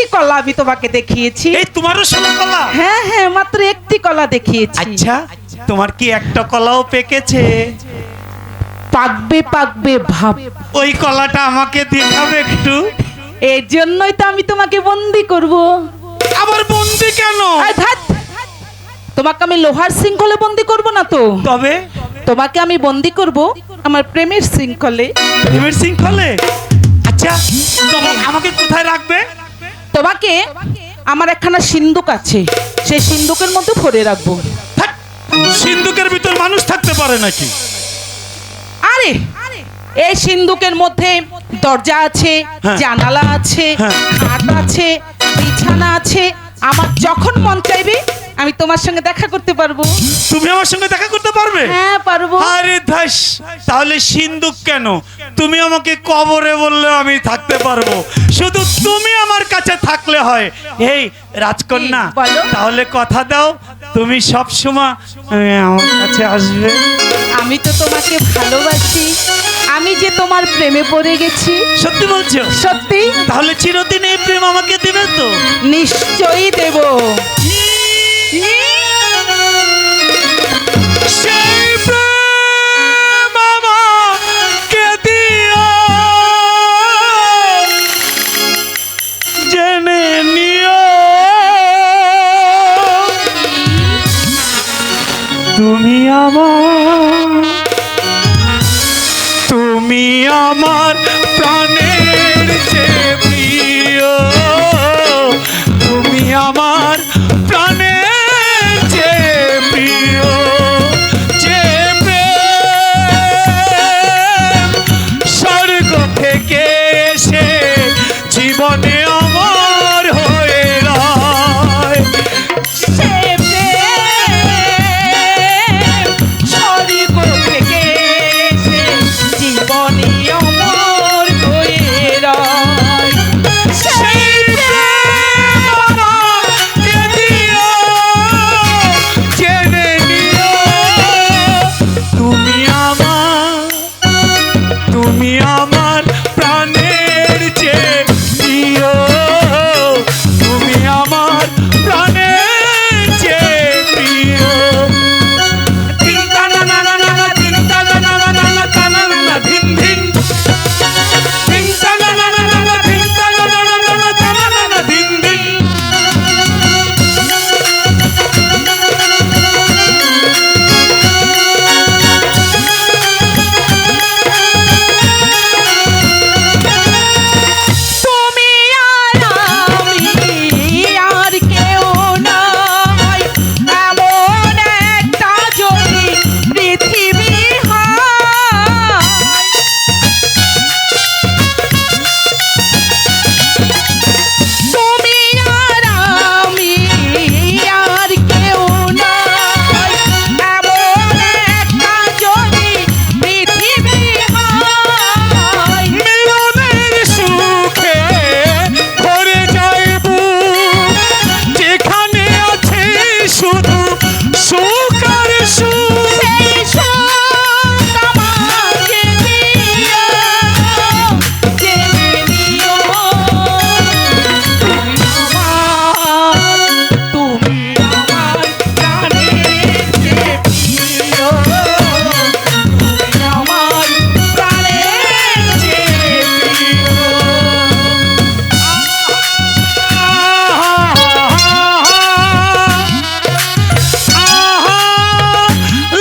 একটি কলা আমি তোমাকে দেখিয়েছি। এই তোমারও শোনা কলা? হ্যাঁ হ্যাঁ, মাত্র একটি কলা দেখিয়েছি। আচ্ছা, তোমার কি একটা কলাও পেকেছে? পাকবে পাকবে ভাব। ওই কলাটা আমাকে দেখাবে একটু। এই জন্যই তো আমি তোমাকে বন্দি করব। আবার বন্দি কেন? আয় ধ্যাৎ, তোমাকে আমি লোহার শৃঙ্খলে বন্দি করব না তো। তবে তোমাকে আমি বন্দি করব আমার প্রেমের শৃঙ্খলে। প্রেমের শৃঙ্খলে? আচ্ছা, তোমার আমাকে কোথায় রাখবে? তোমাকে আমার একখানা সিন্দুক আছে, সেই সিন্দুকের মধ্যে ভরে রাখবো। থাক, সিন্ধুকের ভিতর মানুষ থাকতে পারে নাকি? আরে এই সিন্দুকের মধ্যে দরজা আছে, হ্যাঁ। জানালা আছে, হ্যাঁ। খাট আছে, বিছানা আছে। আমার যখন মন চাইবে আমি তোমার সঙ্গে দেখা করতে পারবো। তুমি আমার সঙ্গে দেখা করতে পারবে? হ্যাঁ পারবো। আরে ধাস, তাহলে সিন্ধুক কেন? তুমি আমাকে কবরে বললে আমি থাকতে পারবো, শুধু তুমি আমার কাছে থাকলে হয়। এই রাজকন্যা, কি বলো? তাহলে কথা দাও তুমি সব সময় আমার কাছে আসবে। আমি তো তোমাকে ভালোবাসি, আমি যে তোমার প্রেমে পড়ে গেছি। সত্যি বলছো? সত্যি। তাহলে চিরদিন এই প্রেম আমাকে দিবে তো? নিশ্চয়ই দেব। সেই প্রেম আমাকে দিও, জেনে নিও তুমি আমার প্রাণের চেয়ে প্রিয়, তুমি আমার প্রাণের চেয়ে প্রিয়। যে প্রেম স্বর্গ থেকে এসে জীবনে আমার হয়ে রয়, সে প্রেম স্বর্গ থেকে এসে জীবনে অমর হয়ে রয়। সেই প্রেম আমাকে দিও, জেনে নিও তুমি আমার প্রাণের চেয়ে প্রিয়, তুমি আমার প্রাণের চেয়ে প্রিয়। ধিন টানা না না না না, ধিন টানা না না না না, টানা না না ধিন ধিন। ধিন টানা না না না না, ধিন টানা না না না না, টানা না না ধিন ধিন। তুমি আর আমি আর কেউ নয়, এমন একটা যদি পৃথিবী হয়। তুমি আর আমি আর কেউ নয়, এমন একটা যদি পৃথিবী হয়। মিলনের সুখে ভরে যায় বুক, যেখানে আছে শুধু সুখ আর সুখ। সেই সুখ আমাকে দিও, জেনে নিও তুমি আমার প্রাণের চেয়ে প্রিয়, তুমি আমার প্রাণের চেয়ে প্রিয়।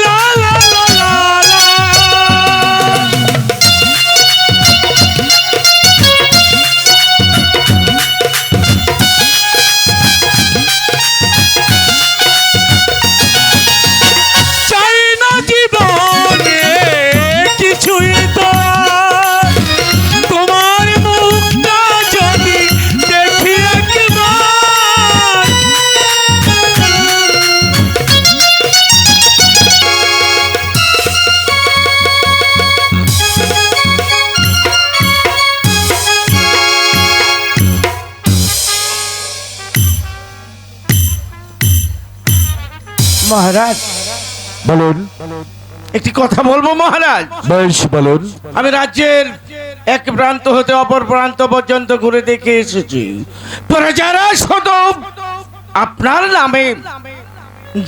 লা লা লা লা লা। চাই না জীবনে কিছুই তো, তোমার মুখটা যদি দেখি একবার। মহারাজ বলুন। একটি কথা বলবো মহারাজ। বেশ বলুন। আমি রাজ্যের এক প্রান্ত হতে অপর প্রান্ত পর্যন্ত ঘুরে দেখে এসেছি। প্রজারা শুধু আপনার নামে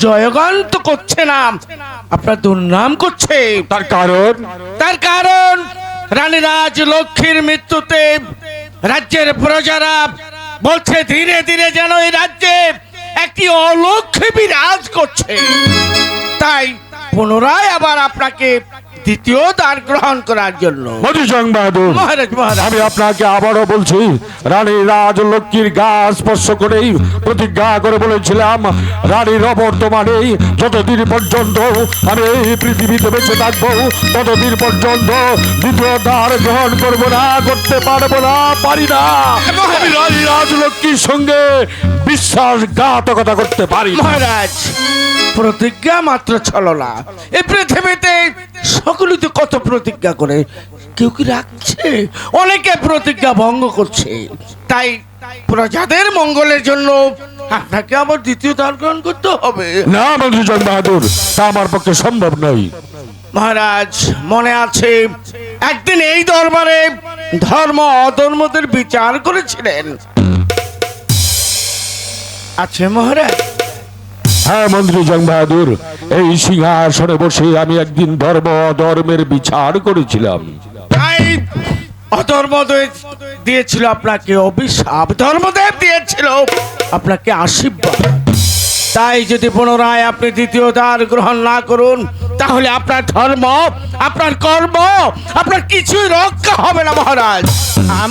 জয়গান তো করছে না, আপনার দুর্নাম করছে। তার কারণ রানী রাজলক্ষ্মীর মৃত্যুতে রাজ্যের প্রজারা বলছে ধীরে ধীরে যেন এই রাজ্যে একটি অলক্ষ্মী বিরাজ করছে। তাই পুনরায় আবার আপনাকে দ্বিতীয় দ্বার গ্রহণ করার জন্য। মধুসূদন বাহাদুর, মহারাজ মহারাজ আমি আপনাকে আবারও বলছি, রানী রাজলক্ষ্মীর গা স্পর্শ করেই প্রতিজ্ঞা করে বলেছিলাম, রানীর অবর্তমানে যতদিন পর্যন্ত আমি এই পৃথিবীতে বেঁচে থাকবো ততদিন পর্যন্ত দ্বিতীয় দ্বার গ্রহণ করবো না, করতে পারবো না, পারি না। আমি রানী রাজলক্ষ্মীর সঙ্গে বিশ্বাসঘাতকতা করতে পারি না। মহারাজ, প্রতিজ্ঞা মাত্র ছলনা। এই পৃথিবীতে সকলে তো কত প্রতিজ্ঞা করে, কেউ কি রাখছে? অনেকে প্রতিজ্ঞা ভঙ্গ করছে। তাই প্রজাদের মঙ্গলের জন্য আপনাকে আবার দ্বিতীয় দ্বার গ্রহণ করতে হবে। না মধুসূদন বাহাদুর, তা আমার পক্ষে সম্ভব নয়। মহারাজ, মনে আছে একদিন এই দরবারে ধর্ম অধর্মদের বিচার করেছিলেন? আছে মহারাজ? হ্যাঁ মন্ত্রী জং বাহাদুর, এই সিংহাসনে বসে আমি একদিন ধর্ম অধর্মের বিচার করেছিলাম। তাই অধর্মদেব দিয়েছিল আপনাকে অভিশাপ, ধর্মদেব দিয়েছিল আপনাকে আশীর্বাদ। তাই যদি পুনরায় আপনি দ্বিতীয় দ্বার গ্রহণ না করুন, তাহলে আপনার ধর্ম, আপনার কর্ম, আপনার কিছুই রক্ষা হবে না মহারাজ।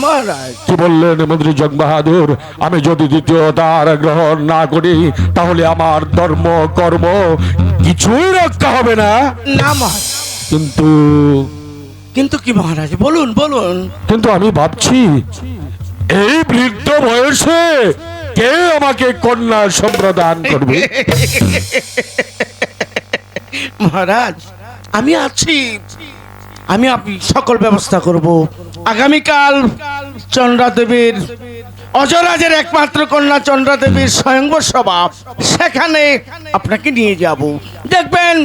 মহারাজ, কি বললেন মন্ত্রী জং বাহাদুর? আমি যদি দ্বিতীয় দ্বার গ্রহণ না করি তাহলে আমার ধর্ম কর্ম কিছুই রক্ষা হবে না? না মহারাজ। কিন্তু কিন্তু কি মহারাজ, বলুন বলুন। কিন্তু আমি ভাবছি, এই বৃদ্ধ বয়সে কে আমাকে কন্যা সম্প্রদান করবে? মহারাজ, আমি আছি, আমি আপনি সকল ব্যবস্থা করব। আগামীকাল চন্দ্রা দেবীর, অজরাজের একমাত্র কন্যা চন্দ্রা দেবীর স্বয়ংবর সভা, সেখানে আপনাকে নিয়ে যাব। দেখবেন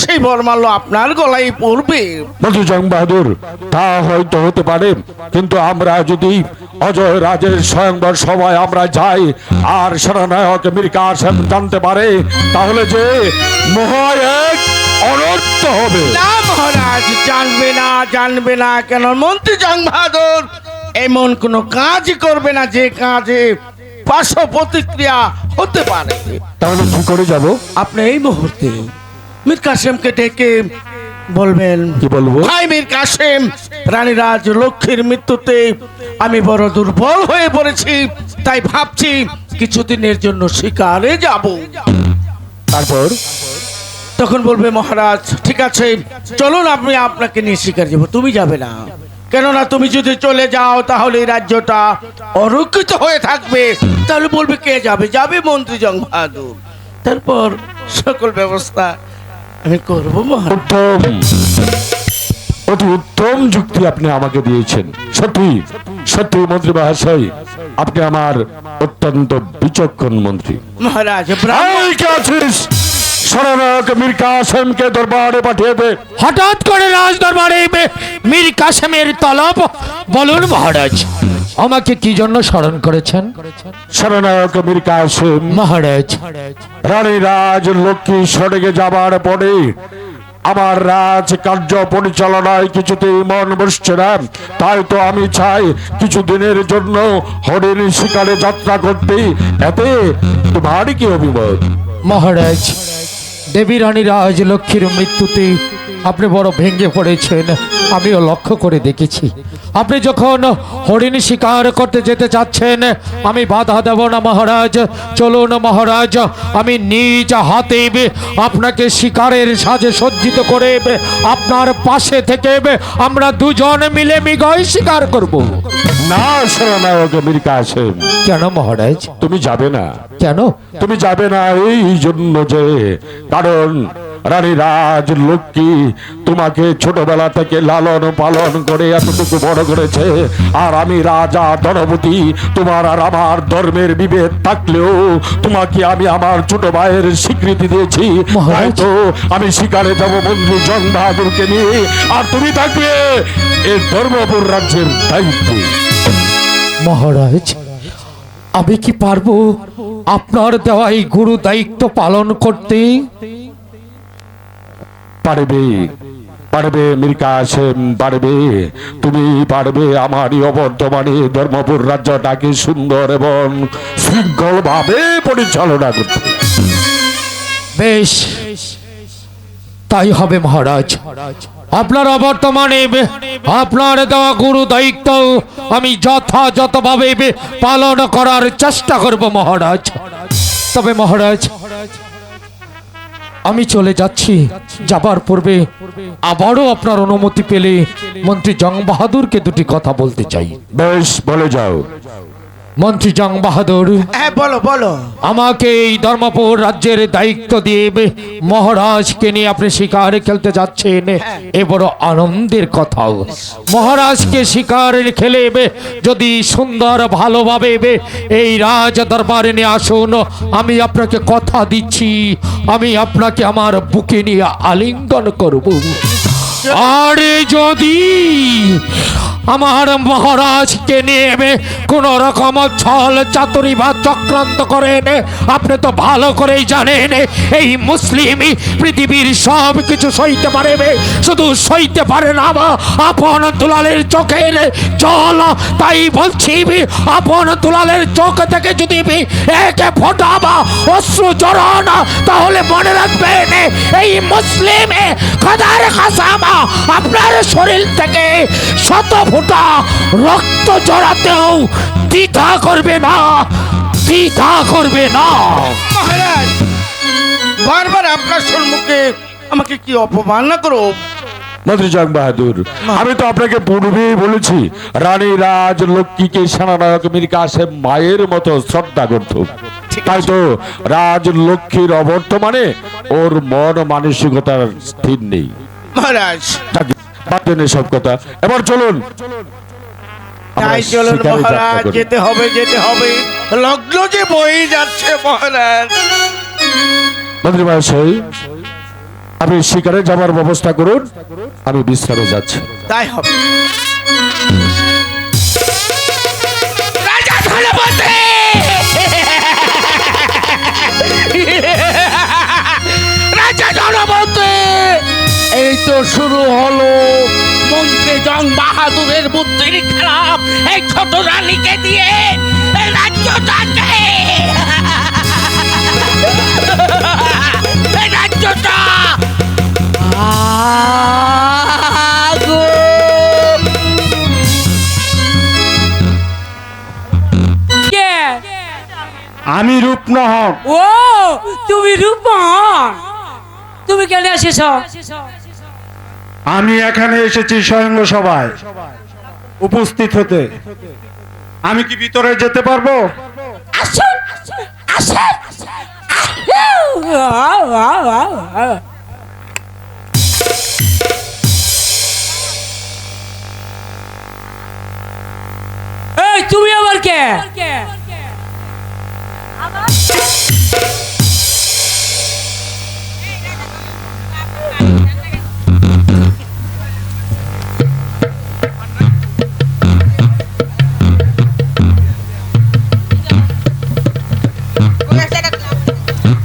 সেই বরমাল্য আপনার গলায় পড়বে। মন্ত্রী জং বাহাদুর, তা হয়তো হতে পারে, কিন্তু আমরা যদি অজয় রাজের স্বয়ংবর সভায় আমরা যাই আর সেনানায়ক মীর কাসেম জানতে পারে, তাহলে যে মহা এক অনর্থ হবে। না মহারাজ, জানবে না কেন? মন্ত্রী জং বাহাদুর এমন কোন কাজ করবে না যে কাজে পার্শ্ব প্রতিক্রিয়া হতে পারে। তাহলে কি করে যাব? আপনি এই মুহূর্তে মীর কাসেমকে ডেকে বলবেন, কি বলবো? ভাই মীর কাসেম, রানী রাজলক্ষ্মীর মৃত্যুতে আমি বড় দুর্বল হয়ে পড়েছি, তাই ভাবছি কিছুদিনের জন্য শিকারে যাব। তারপর তখন বলবে, মহারাজ ঠিক আছে, চলুন, আমি আপনাকে নিয়ে শিকারে যাব। তুমি যাবে না, কেননা তুমি যদি চলে যাও তাহলে এই রাজ্যটা অরক্ষিত হয়ে থাকবে। তাহলে বলবে কে যাবে? যাবে মন্ত্রী জং বাহাদুর। তারপর সকল ব্যবস্থা আমি করব মহারাজ। উত্তম, অতি উত্তম যুক্তি আপনি আমাকে দিয়েছেন। সত্যি সত্যি মন্ত্রী মহাশয়, আপনি আমার অত্যন্ত বিচক্ষণ মন্ত্রী। মহারাজ, এই কে আছিস? সেনানায়ক মীর কাসেমকে দরবারে পাঠিয়ে দে। হঠাৎ করে রাজ দরবারে মীর কাসেমের তলব। বলুন মহারাজ, আমাকে কি জন্য স্মরণ করেছেন? সেনানায়ক মীর কাসেম মহারাজ, রানী রাজলক্ষ্মী স্বর্গে যাবার পরে আমার রাজ কার্য পরিচালনায় কিছুতেই মন বসছে না। তাই তো আমি চাই কিছুদিনের জন্য হরিণ শিকারে যাত্রা করতে। এতে তোমার কি অভিমত? মহারাজ, দেবী রানী রাজলক্ষ্মীর মৃত্যুতে আপনি বড় ভেঙে পড়েছেন, আমিও লক্ষ্য করে দেখেছি। আপনি যখন হরিণ শিকার করতে যেতে চাচ্ছেন, আমি বাধা দেব না মহারাজ। চলুন মহারাজ, আমি নিজ হাতে আপনাকে শিকারের সাজে সজ্জিত করে আপনার পাশে থেকে আমরা দুজন মিলে মৃগয় শিকার করব। না সেনানায়ক মীর কাসেম, কেন মহারাজ? তুমি যাবে না। কেন? তুমি যাবে না এই জন্য যে, কারণ রানী রাজলক্ষ্মী তোমাকে ছোটবেলা থেকে লালন পালন করে এতটুকু বড় করেছে, আর আমি রাজা ধনপতি, তোমার আর আমার ধর্মের বিভেদ থাকলেও তোমাকে আমি আমার ছোট ভাইয়ের স্বীকৃতি দিয়েছি। তাই তো আমি শিকারে যাব বন্ধু জং বাহাদুরকে নিয়ে, আর তুমি থাকবে এই ধর্মপুর রাজ্যের দায়িত্বে। মহারাজ, আমি কি পারবো আপনার দেওয়া এই গুরু দায়িত্ব পালন করতে? পারবে, পারবে মীর কাসেম, পারবে। তুমি পারবে আমারই অবর্তমানে ধর্মপুর রাজ্যটাকে সুন্দর এবং শৃঙ্খল ভাবে পরিচালনা করতে। বেশ, তাই হবে মহারাজ। আপনার বর্তমানে আপনার দেওয়া গুরু দায়িত্ব আমি যথাযথভাবে পালন করার চেষ্টা করব মহারাজ। তবে মহারাজ, আমি চলে যাচ্ছি। যাবার পূর্বে আবারও আপনার অনুমতি পেলে মন্ত্রী জং বাহাদুরকে দুটি কথা বলতে চাই। বেশ, বলে যাও। মন্ত্রী জং বাহাদুর, হ্যাঁ বলো বলো। আমাকে এই ধর্মপুর রাজ্যের দায়িত্ব দিয়ে মহারাজকে নিয়ে আপনি শিকারে খেলতে যাচ্ছেন, এ বড় আনন্দের কথা। মহারাজকে শিকারে খেলে যদি সুন্দর ভালোভাবে এই রাজ দরবারে নিয়ে আসুন, আমি আপনাকে কথা দিচ্ছি, আমি আপনাকে আমার বুকে নিয়ে আলিঙ্গন করব। আর যদি আমার মহারাজকে নিয়ে কোন রকম ছল চাতুরি বা চক্রান্ত করেন, আপনি তো ভালো করেই জানেন এই মুসলিম পৃথিবীর সব কিছু সইতে পারে, শুধু সইতে পারে না আপন দুলালের চোখের জল। তাই বলছি, আপন দুলালের চোখ থেকে যদি একে ফোঁটা বা অশ্রু জড়ান, তাহলে মনে রাখবেন এই মুসলিম খোদার কসম আপনার শরীর থেকে শত ফোঁটা রক্ত জড়াতেও দ্বিধা করবে না, দ্বিধা করবে না। মহারাজ, বারবার আপনার সম্মুখে আমাকে কি অপমান না করো। মন্ত্রী জং বাহাদুর, আমি তো আপনাকে পূর্বেই বলেছি রানী রাজলক্ষ্মীকে সেনানায়ক মীর কাসেম মায়ের মতো শ্রদ্ধা করত। তাই তো রাজলক্ষ্মীর অবর্তমানে ওর মন মানসিকতার স্থির নেই। মহারাজ, বাদ দেন এসব কথা, এবার চলুন। তাই চলুন মহারাজ, যেতে হবে যেতে হবে। লগ্ন যে বই যাচ্ছে মহারাজ। মন্ত্রী মহাশয়, আপনি শিকারে যাবার ব্যবস্থা করুন, আমি বিশ্রামে যাচ্ছি। তাই হবে। রাজা ধনপতি! রাজা ধনপতি! এই তো শুরু হলো মন্ত্রী জং বাহাদুরের বুদ্ধির খেলা। এই ছোট রানীকে দিয়ে এই রাজ্যটাকে, এই রাজ্যটা আমি রূপনহর। ও তুমি রূপন, তুমি কেন এসেছ? আমি এখানে এসেছি স্বয়ং সভায় উপস্থিত হতে। আমি কি ভিতরে যেতে পারবো? আসুন আসুন। এই তুমি আবার কে?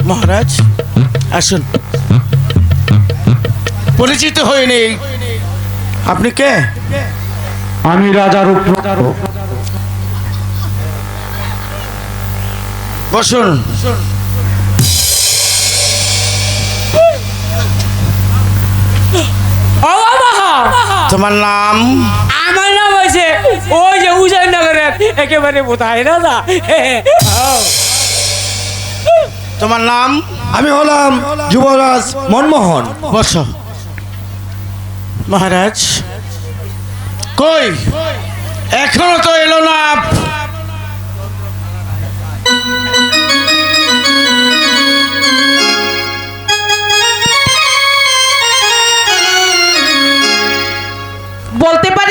মহারাজ আসুন, পরিচিত হয়ে নেই। আপনি কে? আমি রাজা রূপনহর। বসুন। তোমার নাম? আমার নাম হয়েছে ওই যে উদয়নগরের একেবারে বোধহয় রাজা। তোমার নাম? আমি হলাম যুবরাজ মনমোহন। বসো। মহারাজ কই, এখনো তো এলো না।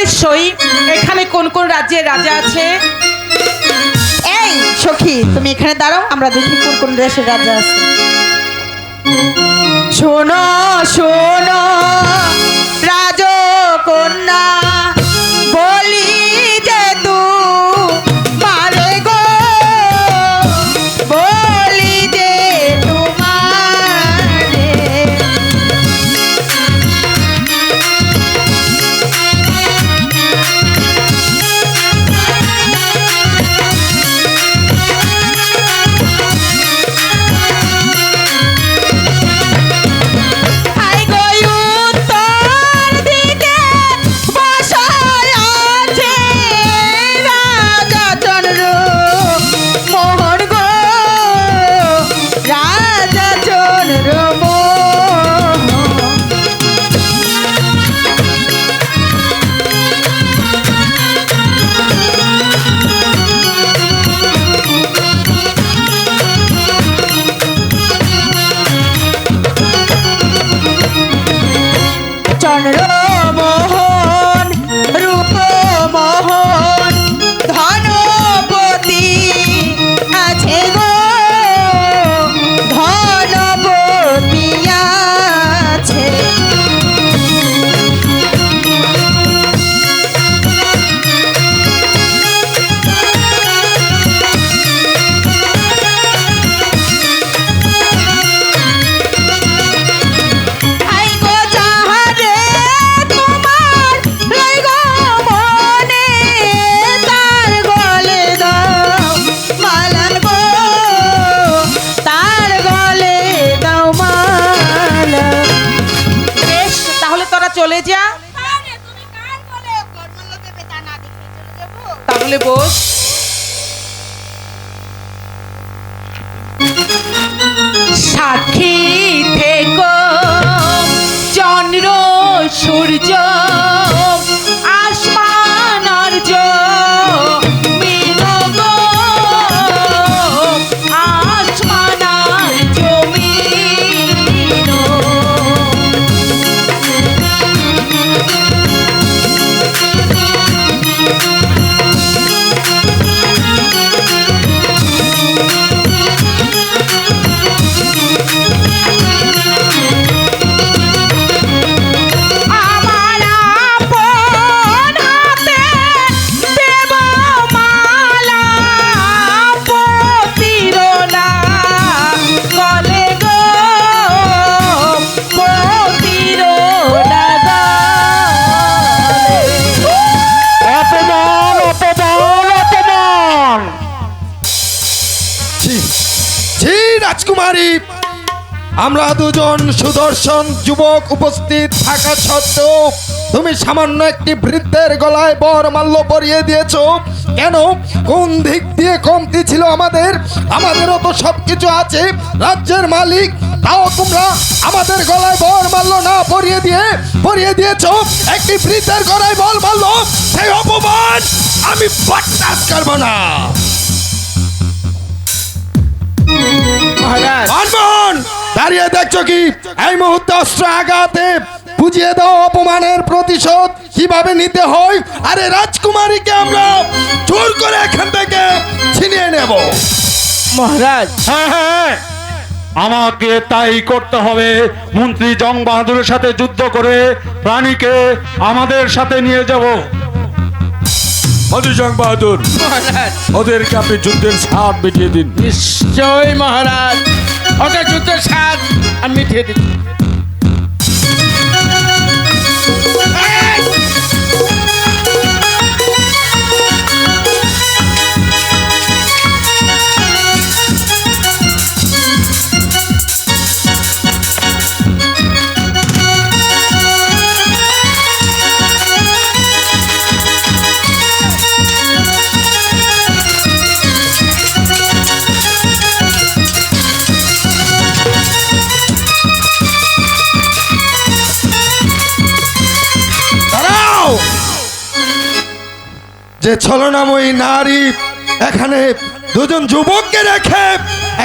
অবশ্যই। এখানে কোন কোন রাজ্যের রাজা আছে? এই সখী, তুমি এখানে দাঁড়াও, আমরা দেখি কোন কোন দেশের রাজা আছে। শোনো শোনো রাজকন্যা, বলি যে তু মারে গো, বলি যে তোমারে। আই গো উত্তর দিকে বসায় আছে রাজা চন্দ্র মোহন গো, রাজা চন্দ্র মোহন। চন্দ্র মোহন রূপ মোহন ধনপতি আছে গো, ধনপতি আছে। আই গো যাহারে তোমার রই গো মনে, তার গলে দাও মালা গো, তার গলে দাও মালা। বেশ, তাহলে তোরা চলে যা। তাহলে বস। সাক্ষী থেকো চন্দ্র সূর্য আসমান আর্য মিন গো, আসমান আর্য মিন। আমার আপন হাতে দেব মালা, পতির না গলে গো, পতির না গলে। অপমান অপমান অপমান! জি রাজকুমারী, আমরা দুজন সুদর্শন যুবক উপস্থিত থাকা সত্ত্বেও তুমি সামান্য একটি বৃদ্ধের গলায় বরমাল্য পরিয়ে দিয়েছো কেন? কোন দিক দিয়ে কমতি ছিল আমাদের? আমাদেরও তো সবকিছু আছে, রাজ্যের মালিক, তাও তোমরা আমাদের গলায় বরমাল্য না পরিয়ে দিয়েছো একটি বৃদ্ধের গলায় বরমাল্য। সেই অপমান আমি বরদাস্ত করব না। মহারাজ, আনমন দাঁড়িয়ে দেখছো কি? এই মুহূর্তে অস্ত্র আঘাতে বুঝিয়ে দাও অপমানের প্রতিশোধ কিভাবে নিতে হয়। আরে রাজকুমারীকে আমরা জোর করে এখান থেকে ছিনিয়ে নেব। মহারাজ, হ্যাঁ হ্যাঁ, আমাকে তাই করতে হবে। মন্ত্রী জং বাহাদুরের সাথে যুদ্ধ করে প্রাণীকে আমাদের সাথে নিয়ে যাব। মধুসং বাহাদুর, মহারাজ, ওদেরকে আপনি যুদ্ধের ছাড় মিটিয়ে দিন। নিশ্চয় মহারাজ, ওদের যুদ্ধের স্বাদ আমি মিটিয়ে দিচ্ছি। যে ছলনাময়ী নারী এখানে দুজন যুবককে রেখে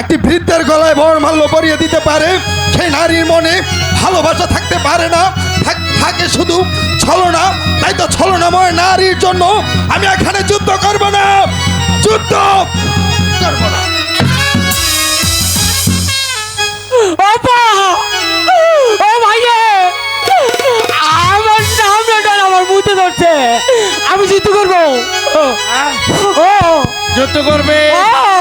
একটি বৃদ্ধের গলায় বরমাল্য পরিয়ে দিতে পারে, সেই নারীর মনে ভালোবাসা থাকতে পারে না, থাকে শুধু ছলনা, তাই তো ছলনাময় নারীর জন্য আমি এখানে যুদ্ধ করব না, যুদ্ধ করব না। আপা ও ভাইয়া আমার সামনেটা আমার মুখে ধরছে, আমি যুদ্ধ করবো। ও যুদ্ধ করবে ও